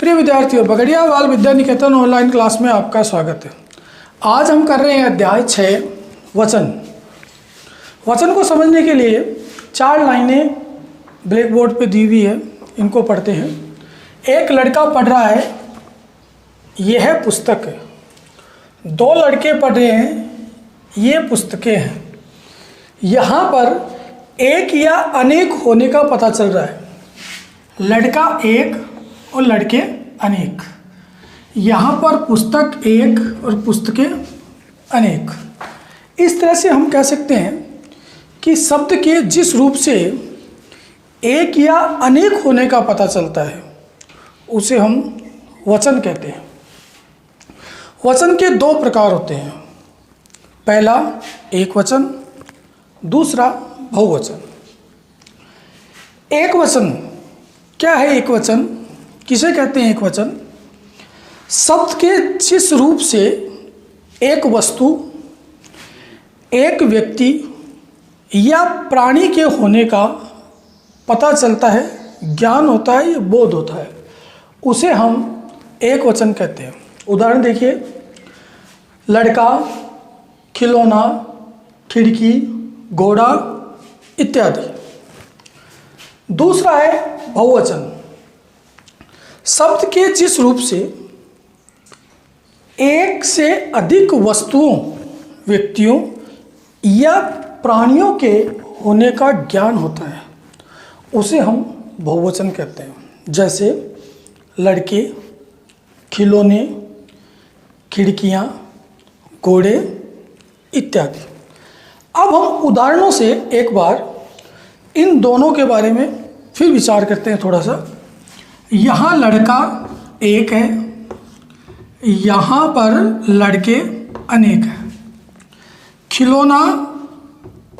प्रिय विद्यार्थियों, बगड़िया बाल विद्या निकेतन ऑनलाइन क्लास में आपका स्वागत है। आज हम कर रहे हैं अध्याय 6 वचन। वचन को समझने के लिए 4 लाइनें ब्लैक बोर्ड पे दी हुई है, इनको पढ़ते हैं। एक लड़का पढ़ रहा है, यह है पुस्तक है। 2 लड़के पढ़ रहे हैं, ये पुस्तकें हैं। यहाँ पर एक या अनेक होने का पता चल रहा है। लड़का एक और लड़के अनेक। यहाँ पर पुस्तक एक और पुस्तकें अनेक। इस तरह से हम कह सकते हैं कि शब्द के जिस रूप से एक या अनेक होने का पता चलता है उसे हम वचन कहते हैं। वचन के 2 प्रकार होते हैं। पहला एक वचन, दूसरा बहुवचन। एक वचन क्या है? एक वचन किसे कहते हैं? एक वचन शब्द के जिस रूप से एक वस्तु, एक व्यक्ति या प्राणी के होने का पता चलता है, ज्ञान होता है या बोध होता है, उसे हम एक वचन कहते हैं। उदाहरण देखिए, लड़का, खिलौना, खिड़की, घोड़ा इत्यादि। दूसरा है बहुवचन। शब्द के जिस रूप से एक से अधिक वस्तुओं, व्यक्तियों या प्राणियों के होने का ज्ञान होता है, उसे हम बहुवचन कहते हैं। जैसे लड़के, खिलौने, खिड़कियाँ, घोड़े इत्यादि। अब हम उदाहरणों से एक बार इन दोनों के बारे में फिर विचार करते हैं थोड़ा सा। यहाँ लड़का एक है, यहाँ पर लड़के अनेक हैं। खिलौना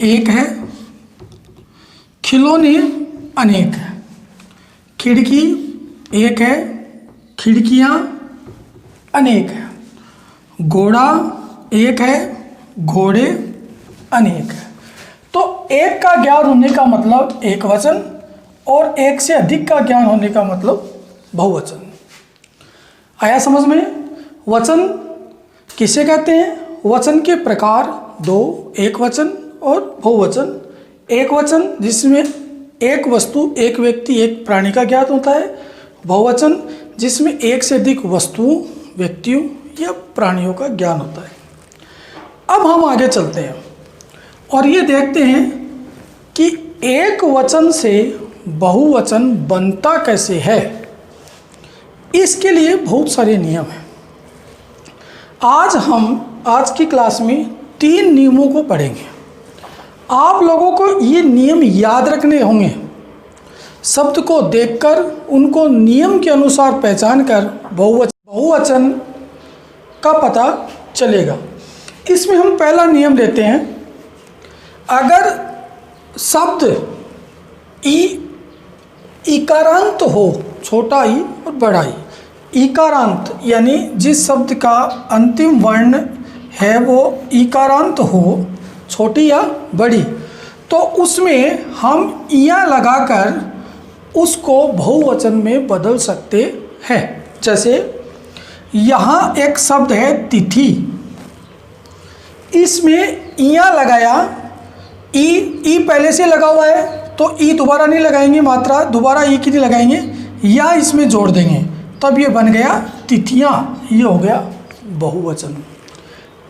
एक है, खिलौने अनेक हैं। खिड़की एक है, खिड़कियाँ अनेक हैं। घोड़ा एक है, घोड़े अनेक हैं। तो एक का ज्ञान होने का मतलब एक वचन और एक से अधिक का ज्ञान होने का मतलब बहुवचन। आया समझ में? वचन किसे कहते हैं? वचन के प्रकार 2, एक वचन और बहुवचन। एक वचन जिसमें एक वस्तु, एक व्यक्ति, एक प्राणी का ज्ञान होता है। बहुवचन जिसमें एक से अधिक वस्तुओं, व्यक्तियों या प्राणियों का ज्ञान होता है। अब हम आगे चलते हैं और ये देखते हैं कि एक वचन से बहुवचन बनता कैसे है। इसके लिए बहुत सारे नियम हैं। आज की क्लास में 3 नियमों को पढ़ेंगे। आप लोगों को ये नियम याद रखने होंगे। शब्द को देखकर उनको नियम के अनुसार पहचान कर बहुवचन का पता चलेगा। इसमें हम पहला नियम लेते हैं। अगर शब्द इकारांत हो, छोटा ई और बड़ा ई, इकारांत यानी जिस शब्द का अंतिम वर्ण है वो इकारांत हो, छोटी या बड़ी, तो उसमें हम इया लगाकर उसको बहुवचन में बदल सकते हैं। जैसे यहाँ एक शब्द है तिथि, इसमें इया लगाया, ई पहले से लगा हुआ है तो ई दोबारा नहीं लगाएंगे, मात्रा दोबारा ई की नहीं लगाएंगे, या इसमें जोड़ देंगे, तब ये बन गया तिथियाँ। ये हो गया बहुवचन।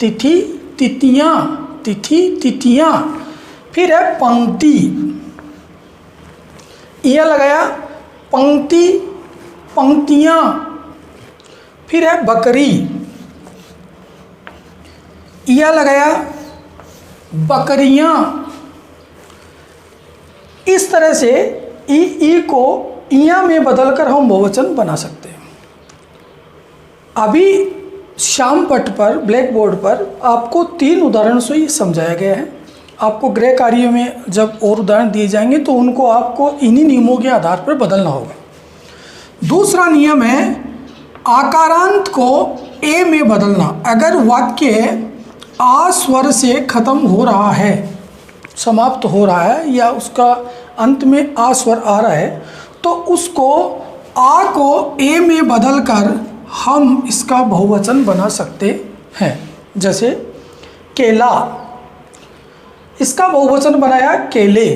तिथि, तिथियाँ, तिथि, तिथियाँ। फिर है पंक्ति, यह लगाया, पंक्ति, पंक्तियाँ। फिर है बकरी, यह लगाया, बकरियाँ। इस तरह से ई को इया में बदलकर हम बहुवचन बना सकते हैं। अभी श्याम पट पर, ब्लैक बोर्ड पर आपको 3 उदाहरण से ही समझाया गया है। आपको गृह कार्य में जब और उदाहरण दिए जाएंगे तो उनको आपको इन्हीं नियमों के आधार पर बदलना होगा। दूसरा नियम है आकारांत को ए में बदलना। अगर वाक्य आ स्वर से खत्म हो रहा है, समाप्त हो रहा है, या उसका अंत में आ स्वर आ रहा है, तो उसको आ को ए में बदलकर हम इसका बहुवचन बना सकते हैं। जैसे केला, इसका बहुवचन बनाया केले,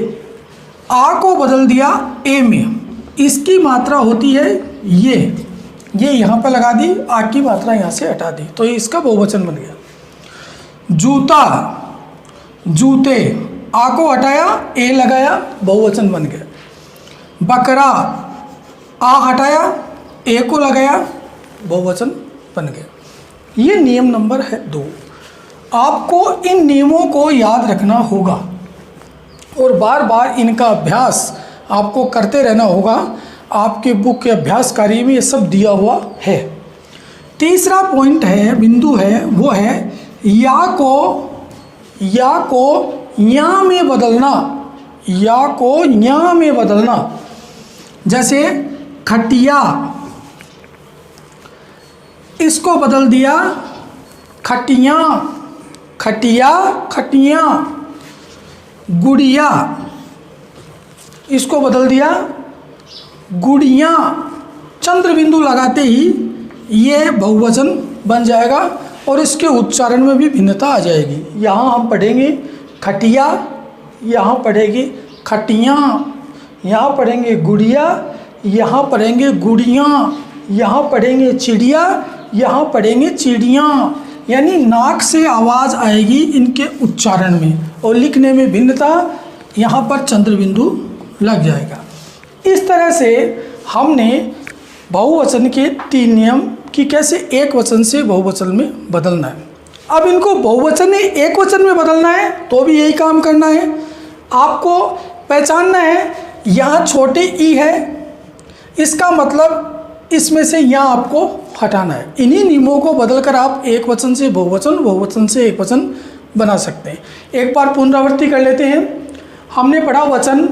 आ को बदल दिया ए में, इसकी मात्रा होती है ये यहाँ पर लगा दी, आ की मात्रा यहाँ से हटा दी, तो ये इसका बहुवचन बन गया। जूता, जूते, आ को हटाया ए लगाया, बहुवचन बन गया। बकरा, आ हटाया ए को लगाया, बहुवचन बन गया। ये नियम नंबर है 2। आपको इन नियमों को याद रखना होगा और बार बार इनका अभ्यास आपको करते रहना होगा। आपके बुक के अभ्यास कार्य में ये सब दिया हुआ है। तीसरा पॉइंट है, बिंदु है, वो है या को या में बदलना, या को या में बदलना। जैसे खटिया, इसको बदल दिया खटियाँ, खटिया खटियाँ। गुड़िया, इसको बदल दिया गुड़ियाँ। चंद्र बिंदु लगाते ही ये बहुवचन बन जाएगा और इसके उच्चारण में भी भिन्नता आ जाएगी। यहाँ हम पढ़ेंगे खटिया, यहाँ पढ़ेंगे खटियाँ, यहाँ पढ़ेंगे गुड़िया, यहाँ पढ़ेंगे गुड़ियाँ, यहाँ पढ़ेंगे चिड़िया, यहाँ पढ़ेंगे चिड़ियाँ। यानी नाक से आवाज़ आएगी इनके उच्चारण में और लिखने में भिन्नता, यहाँ पर चंद्र बिंदु लग जाएगा। इस तरह से हमने बहुवचन के 3 नियम कि कैसे एक वचन से बहुवचन में बदलना है। अब इनको बहुवचन ने एक वचन में बदलना है तो भी यही काम करना है। आपको पहचानना है यहाँ छोटे ई है, इसका मतलब इसमें से यहाँ आपको हटाना है। इन्हीं नियमों को बदलकर आप एक वचन से बहुवचन, बहुवचन से एक वचन बना सकते हैं। एक बार पुनरावृत्ति कर लेते हैं। हमने पढ़ा वचन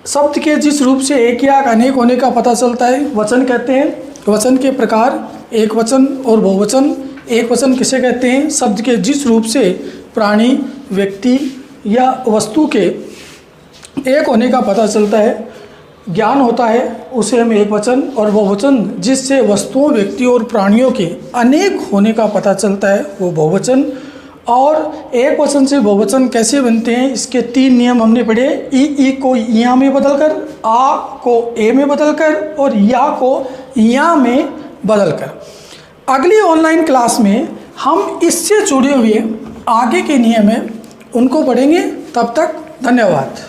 शब्द के जिस रूप से एक या अनेक होने का पता चलता है वचन कहते हैं। वचन के प्रकार एक वचन और बहुवचन। एक वचन किसे कहते हैं? शब्द के जिस रूप से प्राणी, व्यक्ति या वस्तु के एक होने का पता चलता है, ज्ञान होता है, उसे हम एक वचन। और बहुवचन जिससे वस्तुओं, व्यक्तियों और प्राणियों के अनेक होने का पता चलता है, वो बहुवचन। और एक वचन से बहुवचन कैसे बनते हैं, इसके 3 नियम हमने पढ़े। ई को या में बदलकर, आ को ए में बदलकर और या को या में बदलकर। अगली ऑनलाइन क्लास में हम इससे जुड़े हुए आगे के नियम हैं, उनको पढ़ेंगे। तब तक धन्यवाद।